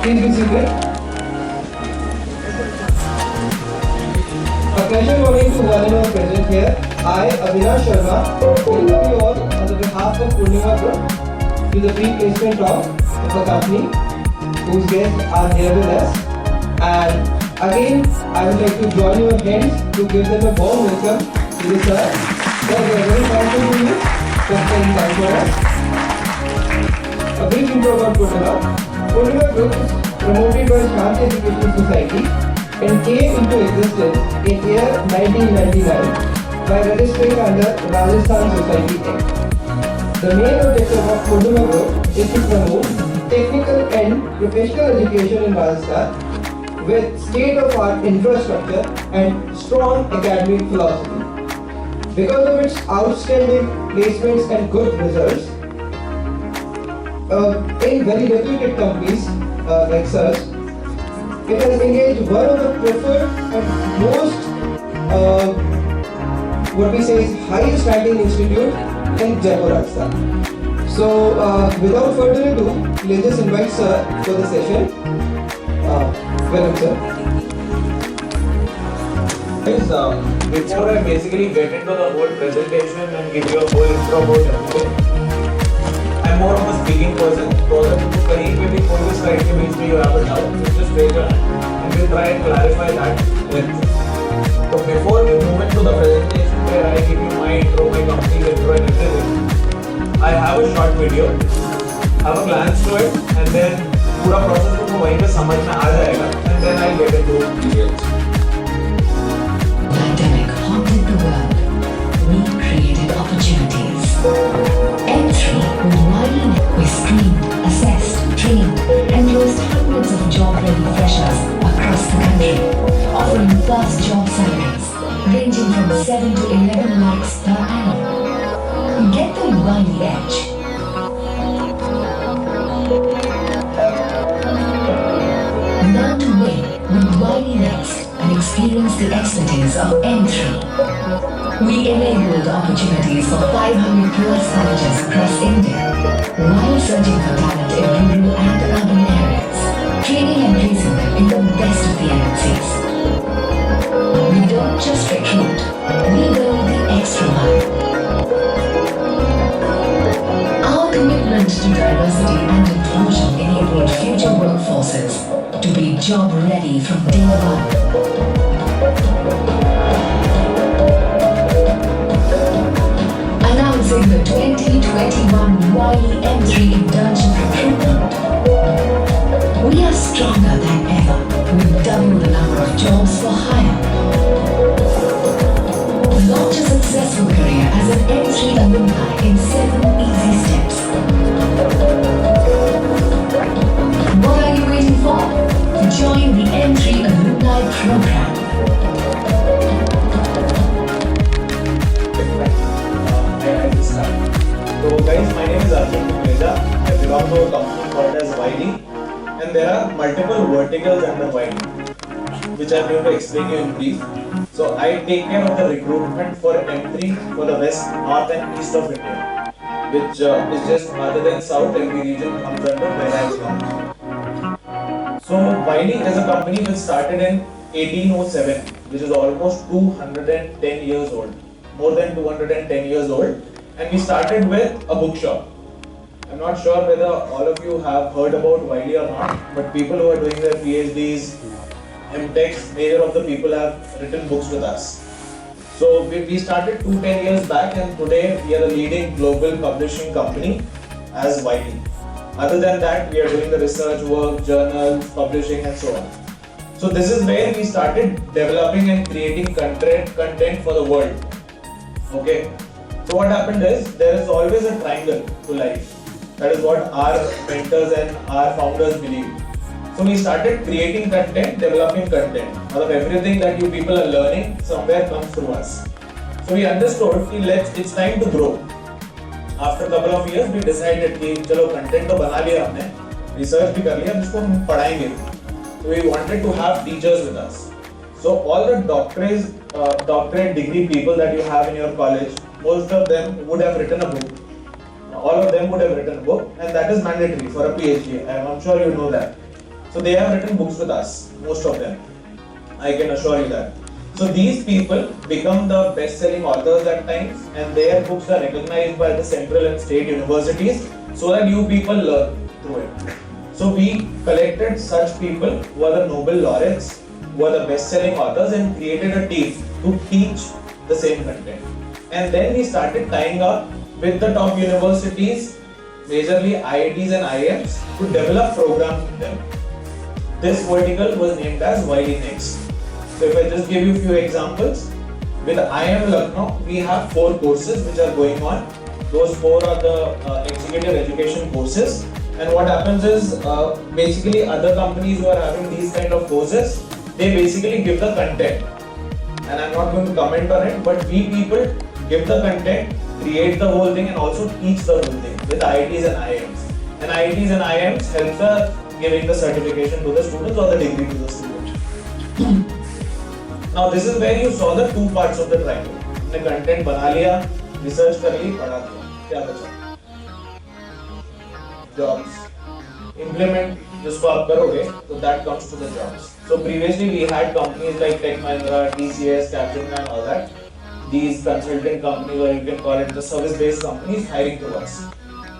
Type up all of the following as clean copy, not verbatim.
Please be seated. A pleasure for me to welcome our present here. I, Avinash Sharma, welcome you all on the behalf of Purnima Group to the pre-placement talk of a company whose guests are here with us. And again, I would like to join your hands to give them a warm welcome to the sir. Sir, we are very thankful to you for spending time for us. A brief intro about Purnima. Purnima Group is promoted by Shanti Educational Society and came into existence in year 1999 by registering under Rajasthan Society Act. The main objective of Purnima Group is to promote technical and professional education in Rajasthan with state-of-art infrastructure and strong academic philosophy. Because of its outstanding placements and good results in very reputed companies like such, it has engaged one of the preferred and most what we say is highest ranking institute in Jaipur, Rajasthan. So without further ado, let's just invite sir for the session. Welcome sir. Before I basically get into the whole presentation and give you a whole intro about everything, I'm more of a speaking person. So that कहीं पे भी कोई भी slide के बीच में you have a doubt, just raise your hand and we'll try and clarify that with you. So before we move into the presentation where I give you my intro, my company's intro and everything, I have a short video, have a glance to it, and then पूरा process तुमको वहीं पे समझ में आ जाएगा, and then I'll get into details. Pandemic haunted the world. We created opportunities. M3 with Wiley, we screened, assessed, trained, and closed hundreds of job-ready freshers across the country, offering first job salaries ranging from 7 to 11 lakhs per annum. Get the Wiley edge. Learn to win with Wiley Next and experience the expertise of M3. We enabled opportunities for 500 plus colleges across India while searching for talent in rural and urban areas, training and placing them in the best of the MNCs. We don't just recruit, we go the extra mile. Our commitment to diversity and inclusion enabled future workforces to be job ready from day one. Announcing the 2021 Wiley M3 internship recruitment. We are stronger than ever with double the number of jobs for hire. Launch a successful career as an M3 alumni in 7 easy steps. What are you waiting for? Join the M3 alumni program. So guys, my name is Arjun Kumeja. I belong to a company called as Wiley, and there are multiple verticals under Wiley, which I'm going to explain you in brief. So I take care of the recruitment for M3 for the west, north and east of India, which is just other than south, every region comes under where I belong. So Wiley is a company which started in 1807, which is almost 210 years old, more than 210 years old. And we started with a bookshop. I'm not sure whether all of you have heard about Wiley or not, but people who are doing their PhDs, MTechs, major of the people have written books with us. So we started 2-10 years back, and today we are a leading global publishing company as Wiley. Other than that, we are doing the research work, journals, publishing and so on. So this is where we started developing and creating content for the world. Okay. So what happened is, there is always a triangle to life. That is what our mentors and our founders believe. So we started creating content, developing content. Out of everything that you people are learning, somewhere comes through us. So we understood that it's time to grow. After a couple of years, we decided कि चलो content तो बना लिया हमने, research भी कर लिया, अब इसको हम पढ़ाएंगे. So we wanted to have teachers with us. So all the doctorate degree people that you have in your college, most of them would have written a book. All of them would have written a book, and that is mandatory for a PhD. I'm sure you know that. So they have written books with us, most of them. I can assure you that. So these people become the best-selling authors at times, and their books are recognized by the central and state universities, so that you people learn through it. So we collected such people who are the Nobel laureates, who are the best-selling authors, and created a team to teach the same content. And then we started tying up with the top universities, majorly IITs and IIMs, to develop programs with them. This vertical was named as Wiley Next. So if I just give you a few examples, with IIM Lucknow, we have 4 courses which are going on. Those 4 are the executive education courses. And what happens is, basically other companies who are having these kind of courses, they basically give the content. And I'm not going to comment on it, but we people give the content, create the whole thing, and also teach the whole thing with IITs and IIMs. And IITs and IIMs help the giving the certification to the students or the degree to the student. Now this is where you saw the 2 parts of the triangle. हमने content बना लिया, research कर ली, पढ़ा दिया, क्या बचा? Jobs. Implement जिसको आप करोगे, so that comes to the jobs. So previously we had companies like Tech Mahindra, TCS, Capgemini, and all that. These consulting companies, or you can call it the service-based companies, hiring to us.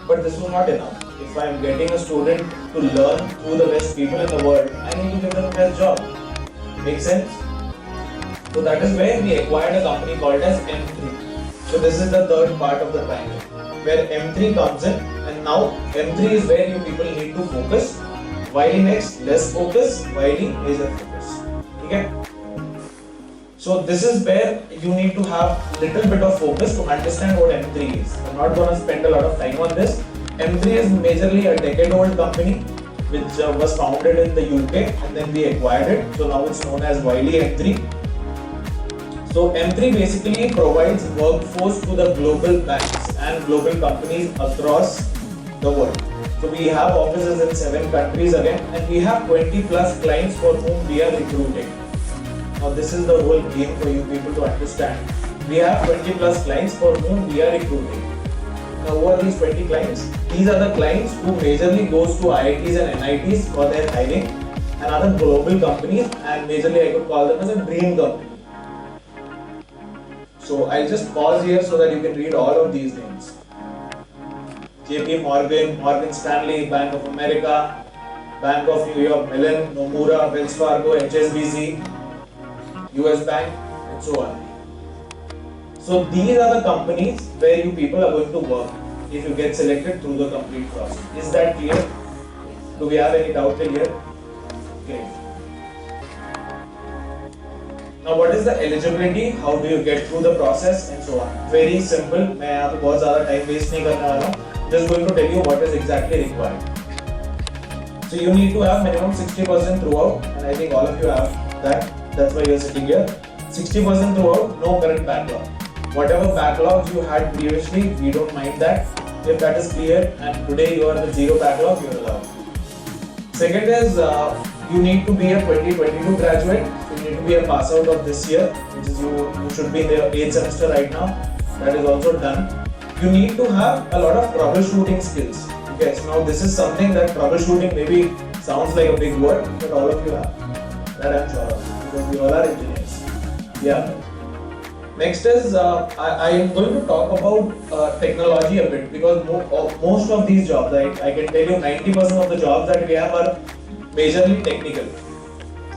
But this was not enough. If I am getting a student to learn through the best people in the world, I need to give them the best job. Make sense? So that is where we acquired a company called as M3. So this is the 3rd part of the triangle, where M3 comes in, and now M3 is where you people need to focus. Wiley Next, less focus. Wiley, major focus. Okay? So this is where you need to have little bit of focus to understand what M3 is. I'm not going to spend a lot of time on this. M3 is majorly a decade-old company which was founded in the UK, and then we acquired it. So now it's known as Wiley M3. So M3 basically provides workforce to the global banks and global companies across the world. So we have offices in 7 countries again, and we have 20 plus clients for whom we are recruiting. Now this is the whole game for you people to understand. We have 20 plus clients for whom we are recruiting. Now who are these 20 clients? These are the clients who majorly goes to IITs and NITs for their hiring, and other global companies, and majorly I could call them as a dream company. So I'll just pause here so that you can read all of these names. JP Morgan, Morgan Stanley, Bank of America, Bank of New York, Mellon, Nomura, Wells Fargo, HSBC, US Bank, and so on. So these are the companies where you people are going to work if you get selected through the complete process. Is that clear? Do we have any doubt till here? Okay. Now what is the eligibility? How do you get through the process and so on? Very simple. मैं यहाँ पे बहुत ज़्यादा time waste नहीं करने वाला हूँ. Just going to tell you what is exactly required. So you need to have minimum 60% throughout, and I think all of you have that. That's why you are sitting here. 60% throughout, no current backlog. Whatever backlogs you had previously, we don't mind that. If that is clear, and today you are the 0 backlog, you are allowed. Second is you need to be a 2022 graduate. You need to be a pass out of this year, which is you should be in the 8th semester right now. That is also done. You need to have a lot of troubleshooting skills. Okay, so now this is something that troubleshooting maybe sounds like a big word, but all of you have. That I'm sure of, because we all are engineers. Yeah. Next is I am going to talk about technology a bit, because most of these jobs, I can tell you 90% of the jobs that we have are majorly technical.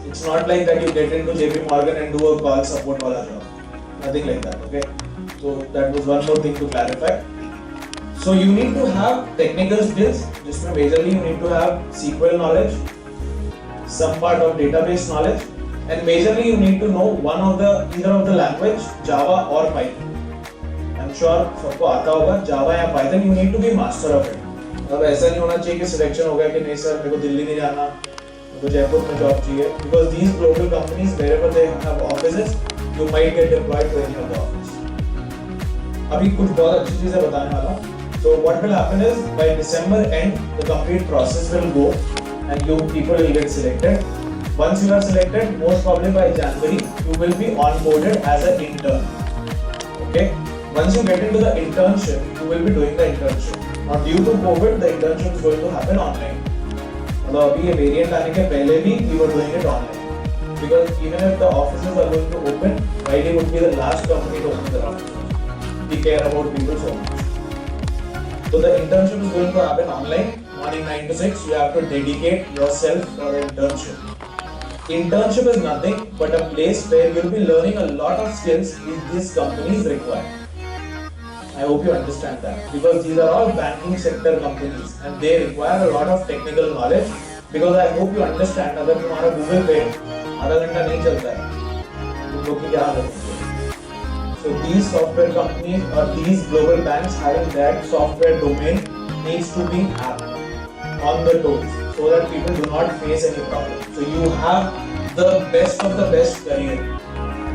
It's not like that you get into JP Morgan and do a call support wala job. Nothing like that, okay? So that was one more thing to clarify. So you need to have technical skills, जिसमें majorly you need to have SQL knowledge, some part of database knowledge, and majorly you need to know either of the language, Java or Python. I'm sure सबको आता होगा Java या Python. You need to be master of it. अब ऐसा नहीं होना चाहिए कि selection हो गया कि नहीं सर मेरे को दिल्ली नहीं जाना, मेरे को जयपुर में जॉब चाहिए. Because these global companies, wherever they have offices, you might get deployed to any of the office. अभी कुछ बहुत अच्छी चीजें बताने वाला हूँ. So what will happen is by December end, the complete process will go, and you people will get selected. Once you are selected, most probably by January, you will be onboarded as an intern. Okay. Once you get into the internship, you will be doing the internship. Now, due to COVID, the internship is going to happen online. मतलब अभी ये variant आने के पहले भी we were doing it online because even if the offices are going to open, YD would be the last company to open their offices. We care about people so much. So the internship is going to happen online, morning 9 to 6. You have to dedicate yourself for the internship. Internship is nothing but a place where you'll be learning a lot of skills which these companies require. I hope you understand that because these are all banking sector companies and they require a lot of technical knowledge. Because I hope you understand, अगर तुम्हारा Google पे आधा घंटा नहीं चलता है, तुम लोग की क्या हालत होगी? So these software companies or these global banks having that software domain needs to be on the toes so that people do not face any problem. So you have the best of the best career.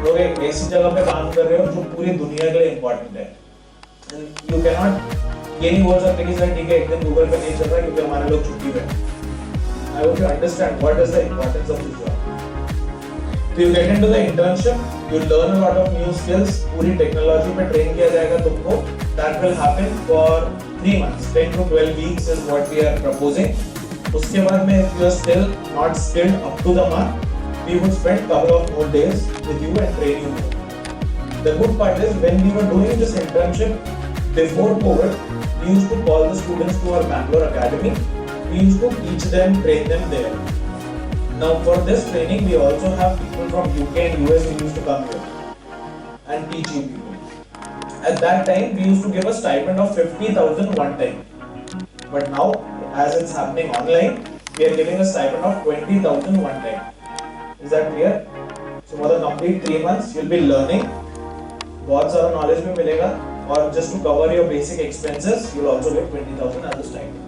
लोग एक ऐसी जगह पे काम कर रहे हो जो पूरी दुनिया के लिए इम्पोर्टेंट है. And you cannot ये नहीं बोल सकते कि सर ठीक है एक दिन गूगल पे नहीं चल रहा क्योंकि हमारे लोग छुट्टी पे. I hope you understand what is the importance of this job. So you get into the internship, you learn a lot of new skills. पूरी टेक्नोलॉजी पे ट्रेन किया जाएगा तुमको. That will happen for 3 months. 10 to 12 weeks is what we are proposing. उसके बाद में if you are still not skilled up to the mark, we would spend couple of more days with you and train you more. The good part is when we were doing this internship before COVID, we used to call the students to our Bangalore Academy. We used to teach them, train them there. Now for this training, we also have people from UK and US who used to come here and teach you people. At that time, we used to give a stipend of 50,000 one time. But now, as it's happening online, we are giving a stipend of 20,000 one time. Is that clear? So for the complete 3 months, you'll be learning. बहुत सारा knowledge भी मिलेगा और just to cover your basic expenses, you'll also get 20,000 as a stipend.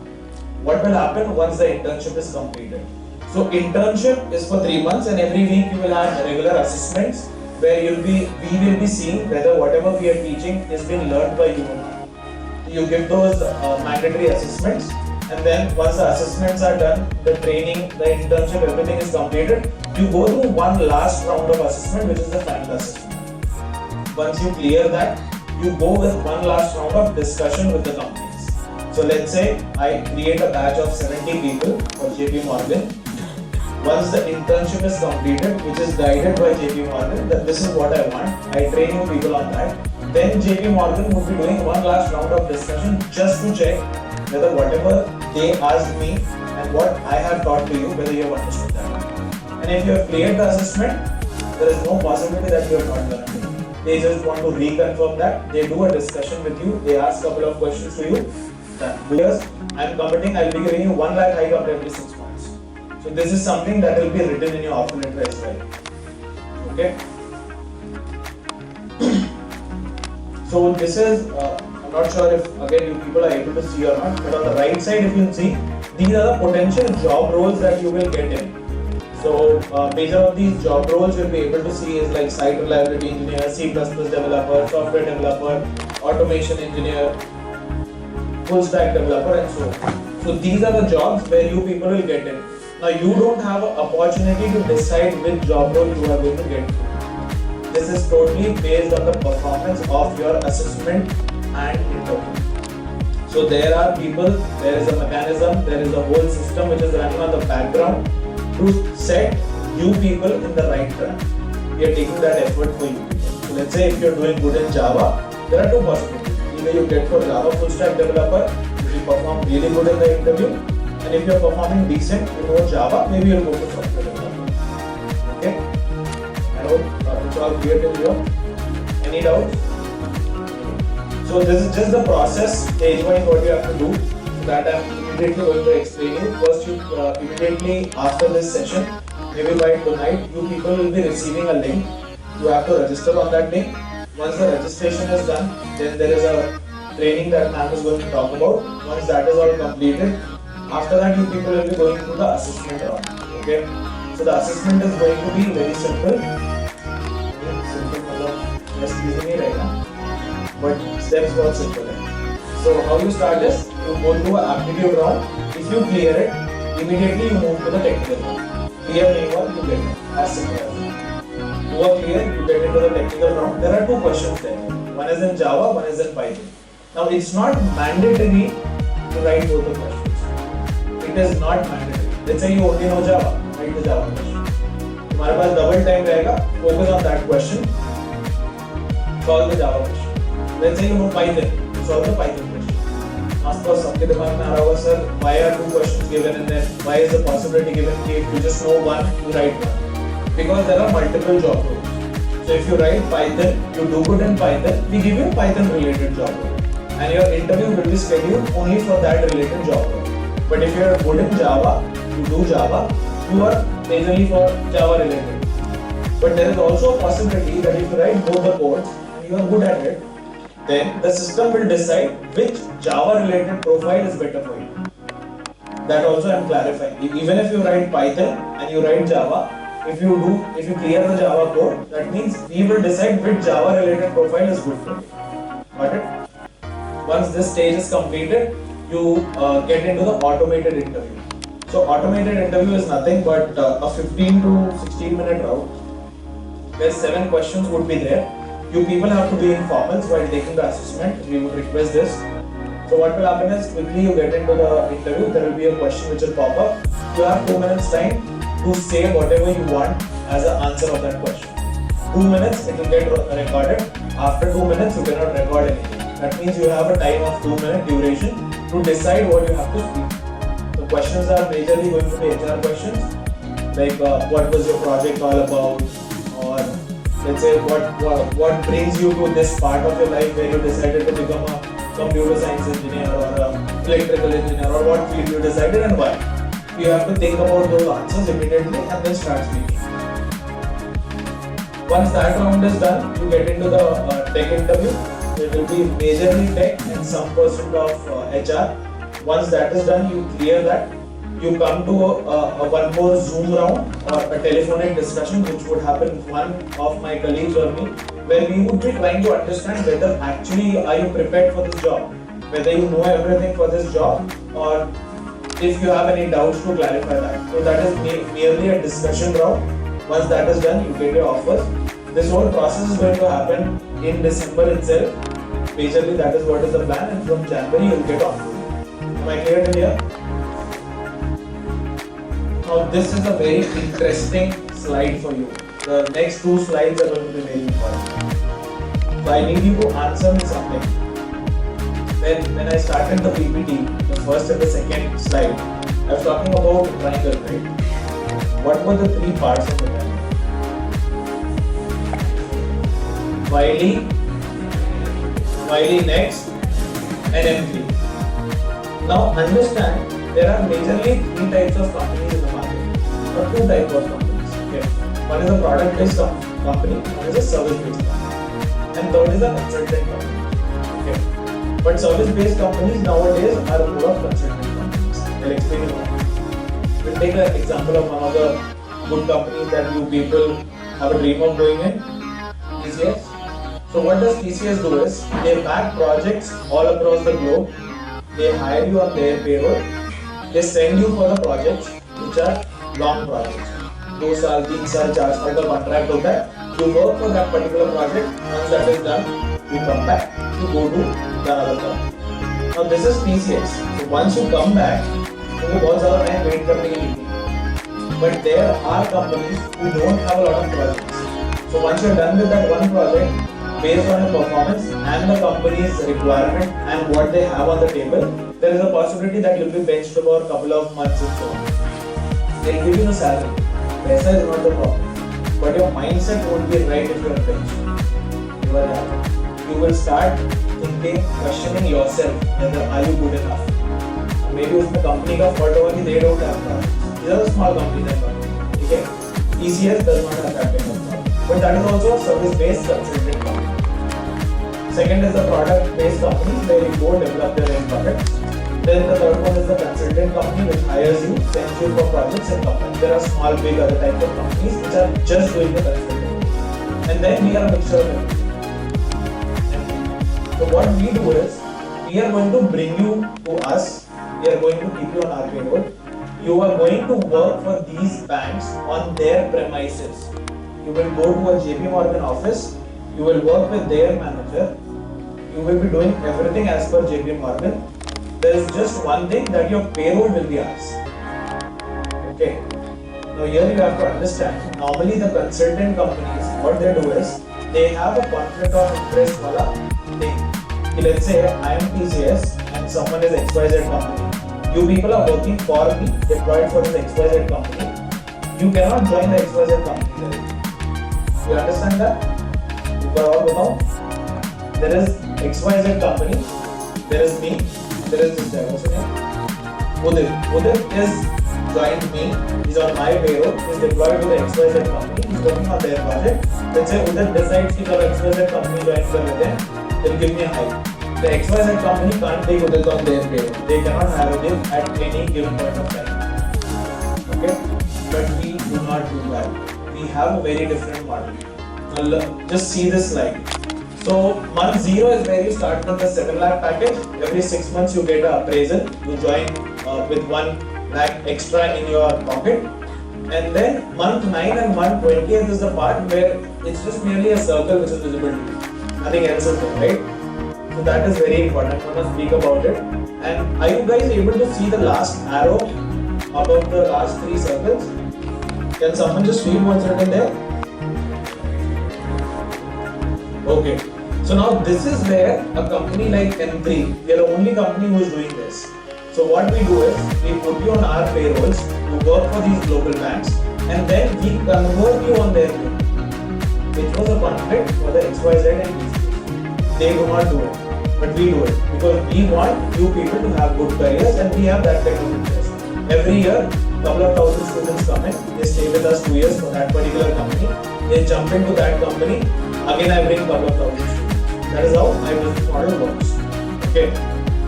What will happen once the internship is completed? So internship is for 3 months and every week you will have regular assessments where we will be seeing whether whatever we are teaching is being learned by you or not. You give those mandatory assessments and then once the assessments are done, the training, the internship, everything is completed, you go through one last round of assessment which is the final assessment. Once you clear that, you go with one last round of discussion with the companies. So let's say I create a batch of 70 people for JP Morgan. Once the internship is completed, which is guided by JP Morgan, that this is what I want, I train you people on that. Then JP Morgan would be doing one last round of discussion just to check whether whatever they asked me and what I have taught to you, whether you have understood that. And if you have cleared the assessment, there is no possibility that you have not learned it. They just want to reconfirm that. They do a discussion with you. They ask a couple of questions to you. Because I am committing, I will be giving you 1 lakh hike after every 6 months. So this is something that will be written in your offer letter as well. Okay. So this is, I'm not sure if again you people are able to see or not, but on the right side if you see, these are the potential job roles that you will get in. So major of these job roles you'll be able to see is like site reliability engineer, C++ developer, software developer, automation engineer, full stack developer and so on. So these are the jobs where you people will get in. Now you don't have an opportunity to decide which job role you are going to get. This is totally based on the performance of your assessment and interview. So there are people, there is a mechanism, there is a whole system which is running on the background to set you people in the right track. We are taking that effort for you. So let's say if you are doing good in Java, there are two possibilities. Either you get for Java full stack developer, if you perform really good in the interview, and if you are performing decent, you know Java, maybe you'll go for software developer. Okay? I hope it's all clear to you. Any doubts? So this is just the process, stage-wise what you have to do. That I am immediately going to explain you. First, you immediately after this session, maybe by tonight, you people will be receiving a link. You have to register on that link. Once the registration is done, then there is a training that ma'am is going to talk about. Once that is all completed, after that you people will be going through the assessment round. Okay. So the assessment is going to be very simple. Just easy right now. But steps बहुत simple है. So how you start is you go through an aptitude round. If you clear it, immediately you move to the technical round. Clear नहीं हुआ, you get it. As simple as that. हुआ clear, you get into the technical round. There are two questions there. One is in Java, one is in Python. Now it's not mandatory to write both the questions. It is not mandatory. let's say you only know Java, write the Java question. तुम्हारे पास double time रहेगा, focus on that question, solve the Java question. Let's say you know Python, solve the Python question. Of course, सबके दिमाग में आ रहा होगा, sir, why are two questions given and then why is the possibility given if you just know one, you write one? Because there are multiple job roles. So if you write Python, you do good in Python, we give you a Python related job role. And your interview will be scheduled only for that related job role. But if you are good in Java, you do Java, you are majorly for Java related. But there is also a possibility that if you write both the codes and you are good at it, then the system will decide which Java related profile is better for you. That also I am clarifying. Even if you write Python and you write Java, if you clear the Java code, that means we will decide which Java related profile is good for you. Got it? Once this stage is completed, you get into the automated interview. So automated interview is nothing but a 15 to 16 minute route where 7 questions would be there. You people have to be in formals while taking the assessment. We would request this. So what will happen is quickly you get into the interview, there will be a question which will pop up. You have 2 minutes time to say whatever you want as an answer of that question. 2 minutes, it will get recorded. After 2 minutes, you cannot record anything. That means you have a time of 2 minute duration to decide what you have to speak. The questions are majorly going to be HR questions, like what was your project all about, or let's say what brings you to this part of your life where you decided to become a computer science engineer or a electrical engineer, or what field you decided and why. You have to think about those answers immediately and then start speaking. Once that round is done, you get into the tech interview. It will be majorly tech and some percent of HR. Once that is done, you clear that. You come to a one more Zoom round or a telephonic discussion which would happen with one of my colleagues or me, where we would be trying to understand whether actually are you prepared for this job, whether you know everything for this job, or if you have any doubts to clarify that. So that is merely a discussion round. Once that is done, you get your offers. This whole process is going to happen in December itself. Majorly that is what is the plan, and from January you will get offers. Am I clear till here? Now this is a very interesting slide for you. The next 2 slides are going to be very important. So I need you to answer me something. When I started the PPT, the first and the second slide, I was talking about triangle, right? What were the 3 parts of the triangle? Wiley next, and M3. Now understand, there are majorly 3 types of companies in the market, or 2 types of companies. Okay. One is a product-based company, one is a service-based company, and third is a consultant company. Okay. But service-based companies nowadays are more of consultant companies. I'll explain you why. We'll take an example of one of the good companies that you people have a dream of going in, TCS. So what does TCS do is, they back projects all across the globe, they hire you on their payroll, they send you for the projects which are long projects. 2 साल, 3 साल, 4 साल का contract होता है. You work for that particular project. Once that is done, you come back, you go to the other company. Now this is TCS. So once you come back, तुम्हें बहुत ज़्यादा time wait करने की नहीं है. But there are companies who don't have a lot of projects. So once you are done with that one project, based on your performance and the company's requirement and what they have on the table, there is a possibility that you'll be benched for a couple of months or so. They'll give you the salary. Paisa is not the problem, but your mindset won't be right if you are benched. You will start thinking, questioning yourself whether are you good enough. Maybe उसमें company का fault होगा कि they don't have problems. These are the small companies and companies. Okay? TCS does not have that kind of problem. But that is also a service-based consulting company. Second is the product-based company where you go develop their own products. Then the third one is the consultant company which hires you, sends you for projects and companies. There are small, big, other types of companies which are just doing the consulting. And then we are a mixture of everything. So what we do is, we are going to bring you to us. We are going to keep you on our payroll. You are going to work for these banks on their premises. You will go to a JP Morgan office. You will work with their manager. You will be doing everything as per JP Morgan. There is just one thing, that your payroll will be ours. Okay. Now here you have to understand, normally the consultant companies, what they do is, they have a conflict of interest wala thing. Let's say I am TCS and someone is XYZ company. You people are working for me, deployed for this XYZ company. You cannot join the XYZ company. You understand that? You got all about? There is XYZ company, there is me, there is this guy. What's his name? Udit. Udit is joined me, he's on my payroll, he's deployed to the XYZ company, he's working on their project. Let's say Udit decides to the XYZ company join with them, they'll give me a hike. The XYZ company can't take Udit on their payroll. They cannot hire him at any given point of time. Okay? But we do not do that. We have a very different model. Now, just see this slide. So month 0 is where you start with the 7 lakh package. Every 6 months you get an appraisal. You join with 1 lakh extra in your pocket. And then month 9 and month 20th is the part where it's just merely a circle which is visible to you. Nothing else is there, right? So that is very important. I want to speak about it. And are you guys able to see the last arrow above the last 3 circles? Can someone just read what's written there? Okay. So now this is where a company like M3, we are the only company who is doing this. So what we do is, we put you on our payrolls to work for these global banks and then we convert you on their payroll. Which was a conflict for the XYZ and TCS. They do not do it, but we do it because we want you people to have good careers and we have that kind of interest. Every year, couple of thousand students come in, they stay with us 2 years for that particular company, they jump into that company, again I bring couple of thousand students. That is how my business model works. Okay.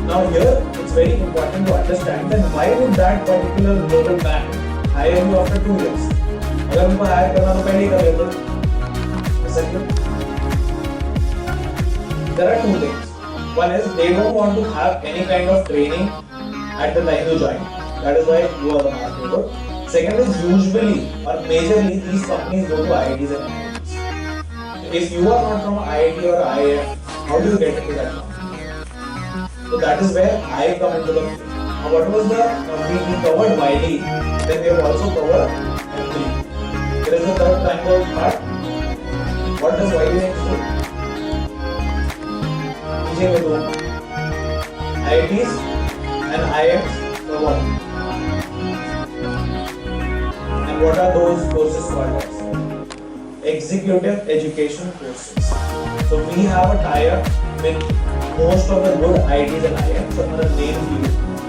Now here, it's very important to understand that why would that particular global bank hire you after 2 years? अगर उनको hire करना तो पहले ही कर लेते। ऐसा क्यों? There are 2 things. One is they don't want to have any kind of training at the time you join. That is why you are on our payroll. Second is usually or majorly these companies go to IITs and IIMs. If you are not from IIT or IIM, how do you get into that company? So that is where I come into the picture. Now what was the we covered Wiley, then we have also covered M3. There is a third triangle part. What does Wiley next do? Teaching with whom? IITs and IIMs for what? And what are those courses called as? Executive education courses. So we have a tie-up with most of the good IITs and IIMs. So I'm going to name you.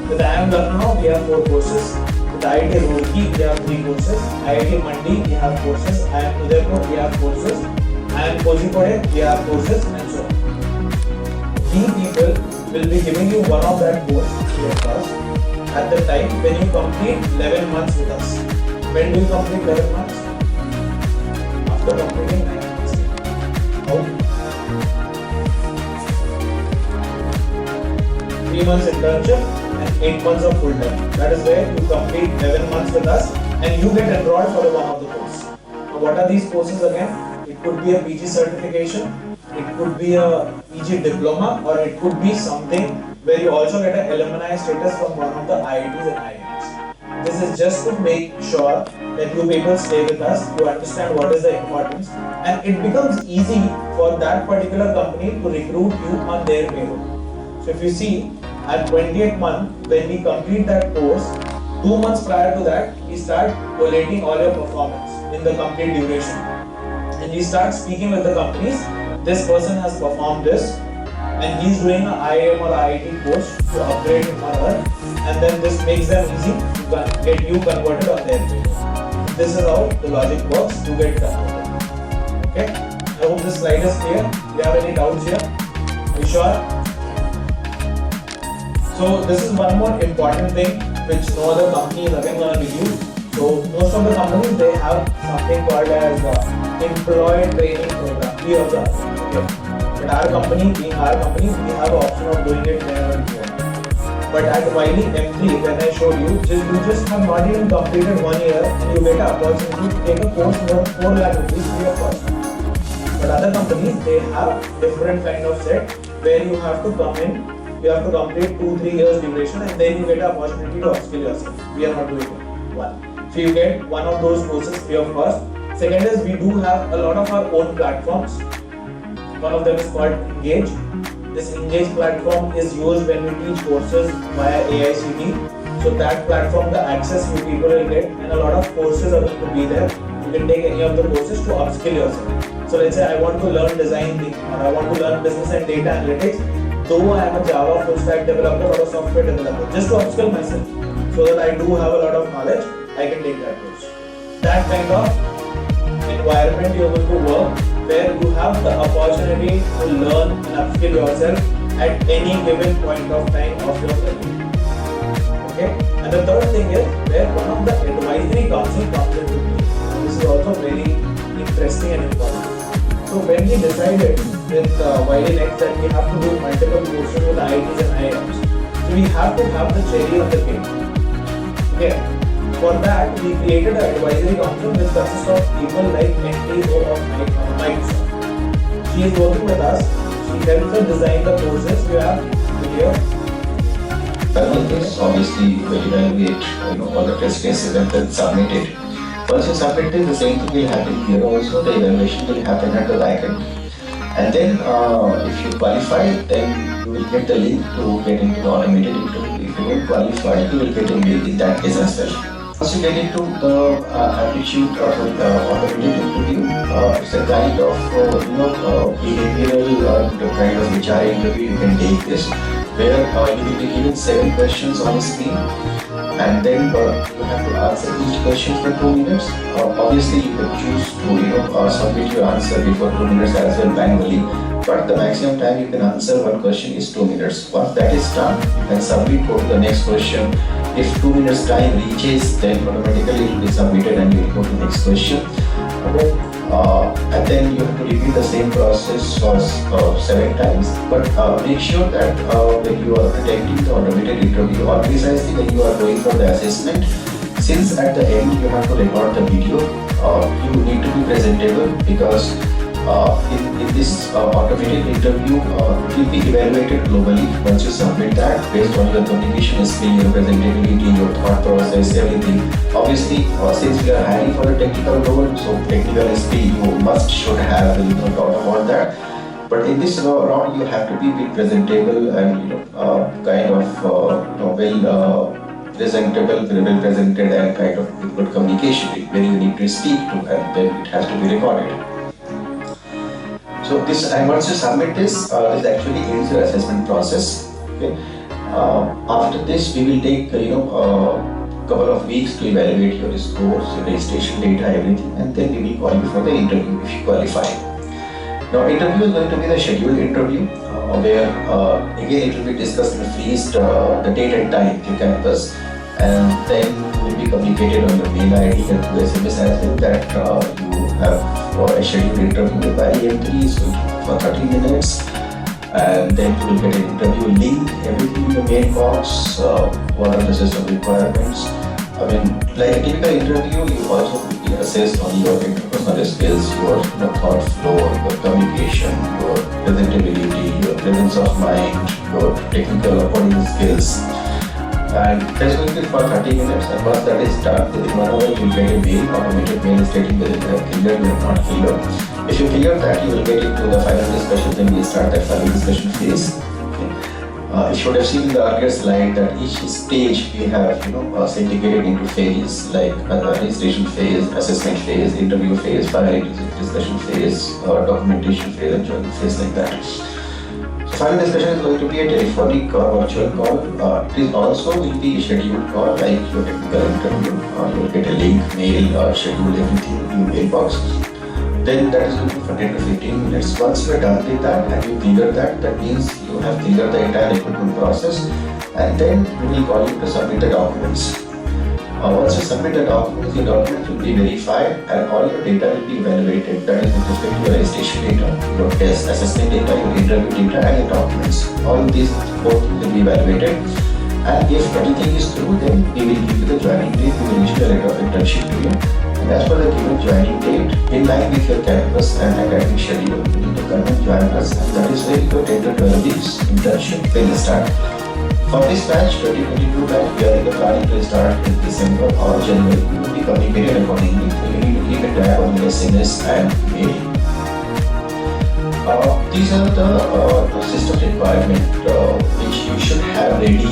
With IIM Lucknow, we have 4 courses. With IIT Roorkee, we have 3 courses. IIT Mandi, we have courses. IIM Udaipur, we have courses. IIM Kozhikode, we have courses, and so on. We people will be giving you one of that course to your class at the time when you complete 11 months with us. When do you complete 11 months? After completing 9 months. How? 3 months internship and 8 months of full time. That is where you complete 11 months with us and you get enrolled for one of the courses. Now what are these courses again? It could be a PG certification, it could be a PG diploma, or it could be something where you also get an alumni status from one of the IITs and IIMs. This is just to make sure that you people stay with us, you understand what is the importance, and it becomes easy for that particular company to recruit you on their payroll. So if you see, at 20th month, when we complete that course, 2 months prior to that, we start collating all your performance in the complete duration. And we start speaking with the companies, this person has performed this, and he's doing an IIM or IIT course to upgrade him or her, and then this makes them easy to get you converted on their payroll. This is how the logic works to get converted. Okay? I hope this slide is clear. Do you have any doubts here? Are you sure? So this is one more important thing which no other company is again going to give you. So most of the companies, they have something called as employee training program, free of charge. Okay. But our company, being our company, we have an option of doing it whenever we want. But at Wiley M3, when I showed you just have not even completed 1 year and you get an opportunity to take a course worth 4 lakh rupees free of cost. But other companies, they have different kind of set where you have to come in, you have to complete 2-3 years duration and then you get an opportunity to upskill yourself. We are not doing it. One. So you get one of those courses free of cost. Second is we do have a lot of our own platforms. One of them is called Engage. This Engage platform is used when we teach courses via AICTE. So that platform, the access you people will get, and a lot of courses are going to be there. You can take any of the courses to upskill yourself. So let's say I want to learn design or I want to learn business and data analytics. Though I am a Java full stack developer or a software developer, just to upskill myself, so that I do have a lot of knowledge, I can take that course. That kind of environment you're going to work, where you have the opportunity to learn and upskill yourself at any given point of time of your learning. Okay? And the third thing is where one of the advisory council comes into play. This is also very interesting and important. So when we decided with YDNext that we have to do multiple courses with IITs and IIMs, so we have to have the cherry on the cake. Okay. For that, we created an advisory council which consists of people like NTO of Microsoft. She is working with us. She helps us design the courses. We have here. This obviously will evaluate all the test cases and then submit it. Once you submit it, the same thing will happen here also. The evaluation will happen at the back end. And then if you qualify, then you will get the link to get into the automated interview. If you don't qualify, you will get a mail in that case as well. Once you get into the aptitude or the automated interview, it's a kind of behavioral kind of HR interview you can take this, where you will be given 7 questions on the screen, and then you have to answer each question for 2 minutes. Obviously, you can choose to submit your answer before 2 minutes as well manually, but the maximum time you can answer one question is 2 minutes. Once that is done, you can submit go to the next question. If 2 minutes time reaches, then automatically it will be submitted and you will go to the next question. Okay. And then you have to repeat the same process for 7 times. But make sure that when you are attending the automated interview, or precisely when you are going for the assessment, since at the end you have to record the video, you need to be presentable, because in this automated interview, it will be evaluated globally. Once you submit that, based on your communication skill, your presentability, your thought process, everything. Obviously, since we are hiring for a technical role, so technical skill you should have, no doubt about that. But in this round, you have to be presentable and kind of well presentable, well presented, and kind of good communication where you need to speak to, and then it has to be recorded. So this, and once you submit this, this actually ends your assessment process. Okay. After this, we will take couple of weeks to evaluate your scores, your registration data, everything, and then we will call you for the interview if you qualify. Now, interview is going to be the scheduled interview, where again it will be discussed in freeze the date and time to campus, and then it will be communicated on your mail ID and through SMS as well that you have a scheduled interview by IEM3 is going to be for 30 minutes, and then you will get an interview link, everything in the mail box, what are the system requirements. I mean, like a typical interview, you also will be assessed on your interpersonal skills, your thought flow, your communication, your presentability, your presence of mind, your technical coding skills. And that's going to be for 30 minutes, and once that is done, within 1 hour you will get a mail, automated mail stating whether you have cleared or not cleared. If you clear that, you will get into the final discussion, then we start that final discussion phase. You should have seen in the earlier slide that each stage we have segregated into phases, like registration phase, assessment phase, interview phase, final discussion phase, documentation phase, and journal phase, like that. So final discussion is going to be a telephonic or virtual call. It is also will be a scheduled call, like your technical interview. You will get a link, mail, schedule everything in your mailbox. Then that is going to be for 10 to 15 minutes. Once you are done with that and you clear that, that means you have cleared the entire recruitment process, and then we will call you to submit the documents. Once you submit the documents, your documents will be verified and all your data will be evaluated. That is with respect to your registration data, your test assessment data, your interview data, and your documents. All of these both will be evaluated. And if everything is through, then we will give you the joining date. We will issue a letter of internship to you. And as per the given joining date, in line with your campus and academic schedule, you need to come and join us. And that is where your 10 to 12 weeks internship will start. For this batch, 2022 batch, we are in the planning to start in December or January. We will be communicated accordingly. So you need to keep a tab on your SMS and mail. These are the system requirement which you should have ready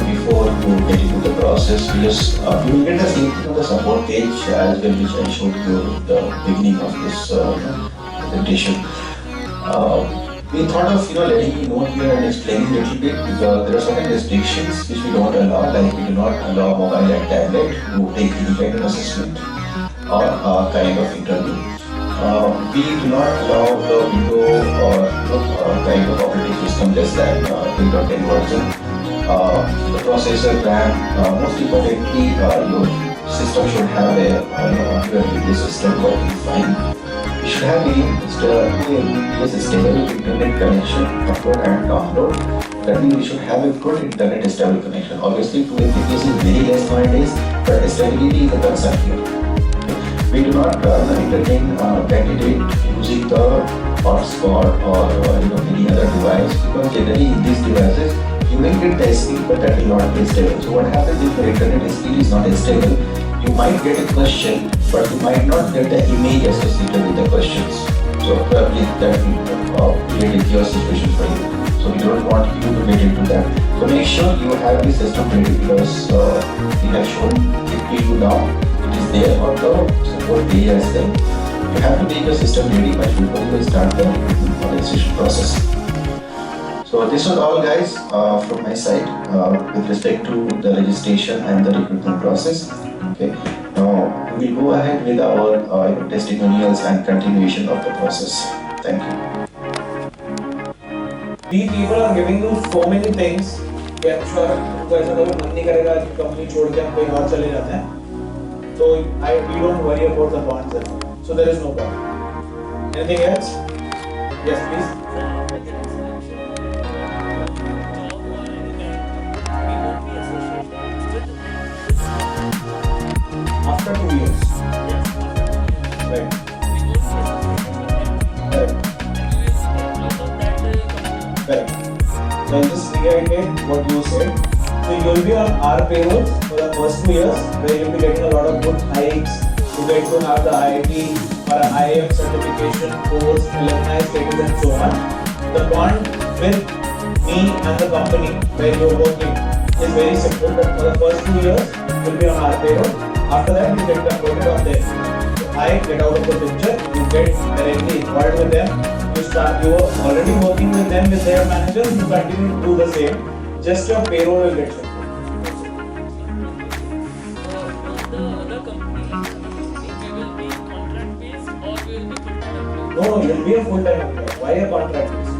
before you get into the process, because you will get the same thing on the support page as well, which I showed you at the beginning of this presentation. We thought of letting you know here and explaining a little bit, because there are certain restrictions which we don't allow, like we do not allow mobile and tablet to take any kind of assessment or kind of interview. We do not allow the window or kind of operating system less than 8 or 10 version. The processor, RAM, most importantly, your system should have your system working fine. You should have a stable internet connection, upload and download. That means we should have a good internet stable connection. Obviously, 2 Mbps is very less nowadays, but stability is a concern here. We do not entertain candidate using the hotspot or any other device, because generally in these devices you may get the speed, but that will not be stable. So what happens if your internet speed is not stable? You might get a question, but you might not get the image associated with the questions. So probably that will create a chaos situation for you. So we don't want you to get into that. So make sure you have the system ready, because we have shown it to you now. It is there on the support page as well. You have to make your system ready much before you start the registration process. So this was all, guys, from my side with respect to the registration and the recruitment process. Okay. Now we will go ahead with our testimonials and continuation of the process. Thank you. These people are giving you so many things कि I'm sure उनको ऐसा कभी मन नहीं करेगा कि company छोड़ के हम कहीं और चले जाते हैं. So we don't worry about the bonds and all. So there is no problem. Anything else? Yes, please. After 2 years. Right. Correct. So I'll just reiterate what you said. So you'll be on our payrolls for the first 2 years, where you'll be getting a lot of good hikes. You get to have the IIT or IIM certification course, alumni status and so on. The bond with me and the company where you're working is very simple, but for the first 2 years, you'll be on our payroll. After that, you get converted on them. So I get out of the picture, you get directly involved with them. You are already working with them, with their managers, you continue to do the same. Just your payroll will get shifted. No, you'll be a full-time employee. Why a contract base?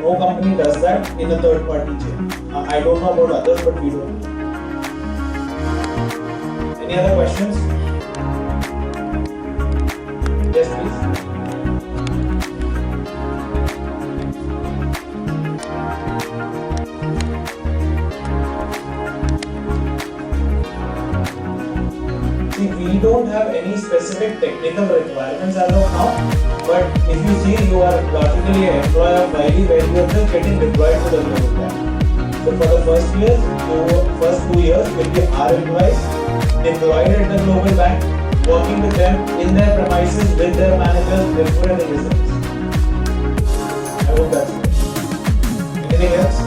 No company does that in a third-party chain. I don't know about others, but we don't. Any other questions? Yes, please. See, we don't have any specific technical requirements as of now, but if you see, you are logically an employee of Wiley where you are just getting deployed to the global plan. So for the first 2 years will be our employees deployed at the global bank, working with them in their premises with their managers before any results. I hope that's it. Anything else?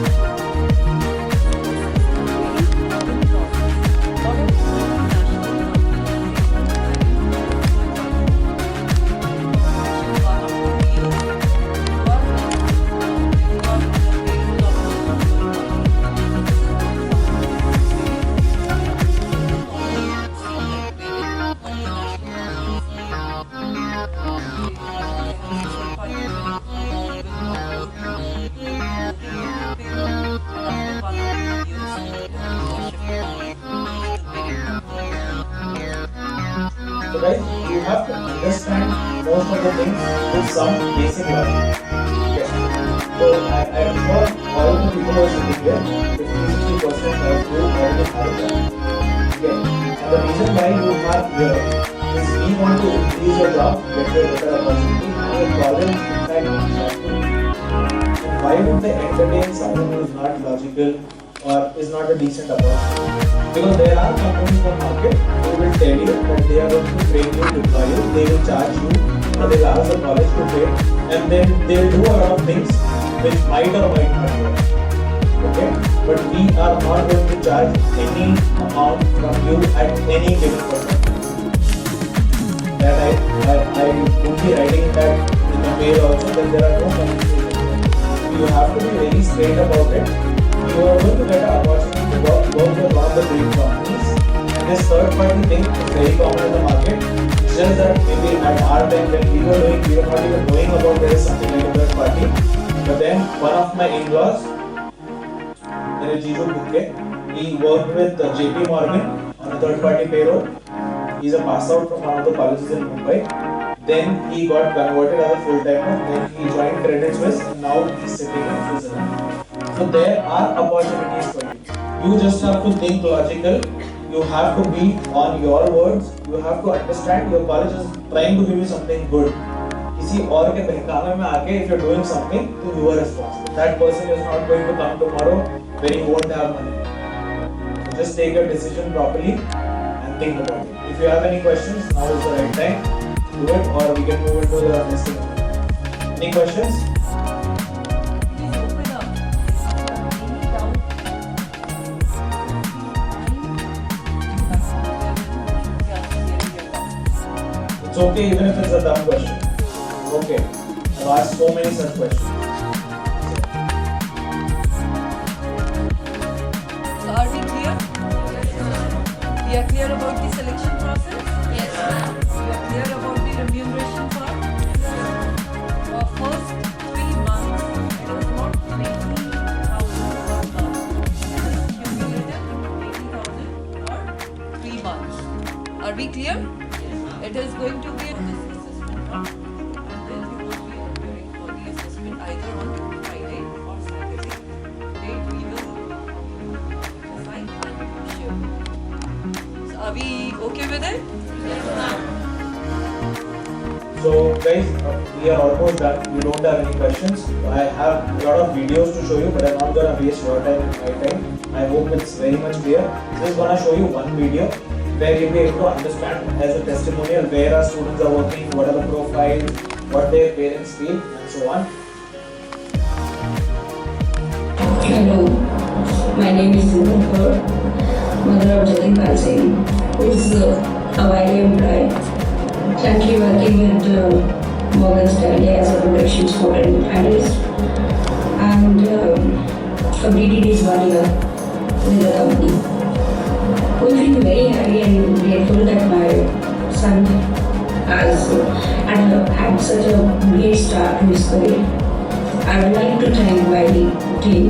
So guys, you have to understand most of the things with some basic logic. Okay. So I am sure all the people who are sitting here, 50-60% of you already have that. Okay. And the reason why you have here is we want to increase your job, get you a better opportunity, and your problem inside is not good. And why would they entertain someone who is not logical or is not a decent approach? Because there are companies in the market who will tell you that they are going to train you, deploy you, they will charge you, or they will ask the college to pay, and then they will do a lot of things which might or might not work. Okay? But we are not going to charge any amount from you at any given point. That I would be writing that in the mail also, that there are no companies. You have to be very straight about it. You are going to get an opportunity to work with one of the big companies. And this third party thing is very common in the market. It's just that maybe at our time when we were not even knowing about there is something like a third party. But then one of my in-laws, Jiju Bukke, he worked with JP Morgan on a third party payroll. He's a pass out from one of the colleges in Mumbai. Then he got converted as a full-timer. Then he joined Credit Suisse and now he's sitting in Switzerland. So there are opportunities for you. You just have to think logical. You have to be on your words. You have to understand your college is trying to give you something good. किसी और के बहकावे में आके if you're doing something, then you are responsible. That person is not going to come tomorrow when you won't have money. So just take your decision properly and think about it. If you have any questions, now is the right time. Do it, or we can move into the next thing. Any questions? Please open up. Any doubt? It's okay even if it's a dumb question. Okay. I've asked so many such questions. So are we clear? We are clear about the selection process? Yes, ma'am. We are clear about the remuneration part? For first 3 months, it is not 20,000 per month. It is cumulative 80,000 for 3 months. Are we clear? It is going to be this assessment round, and then we will be appearing for the assessment either on Friday or Saturday. Date we will decide and share. So are we okay with it? Yes, ma'am. So guys, we are almost done. You don't have any questions. I have a lot of videos to show you, but I'm not gonna waste your time and my time. I hope it's very much clear. Just gonna show you one video where you'll be able to understand as a testimonial where our students are working, what are the profiles, what their parents feel, and so on. Hello, my name is Poonam Kaur, mother of Jatin Pal Singh, who is a YA employee, currently working with Morgan Stanley as a production support analyst, and completed his 1 year with the company. We feel very happy and grateful that my son has had such a great start to his career. I would like to thank my team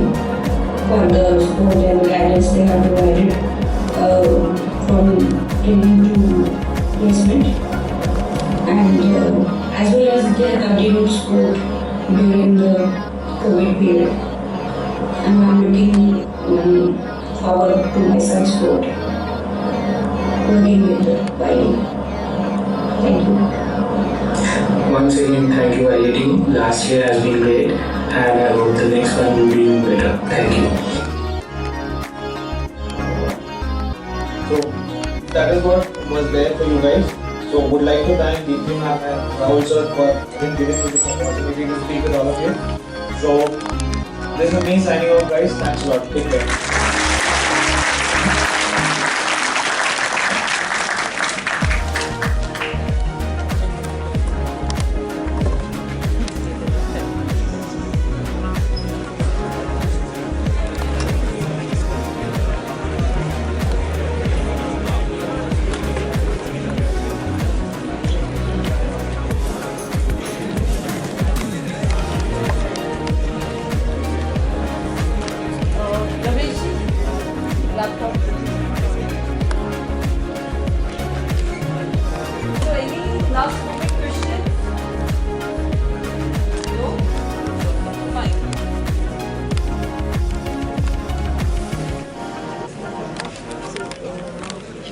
for the support and guidance they have provided from training to placement, and as well as their continued support during the COVID period. And I'm looking forward to my son's support working with the YA. Thank you. Once again, thank you YA team. Last year has been great, and I hope the next one will be even better. Thank you. So that is what was there for you guys. So would like to thank Deepthi ma'am and Rahul sir for giving me this opportunity to speak with all of you. So this is me signing off guys. Thanks a lot. Take care.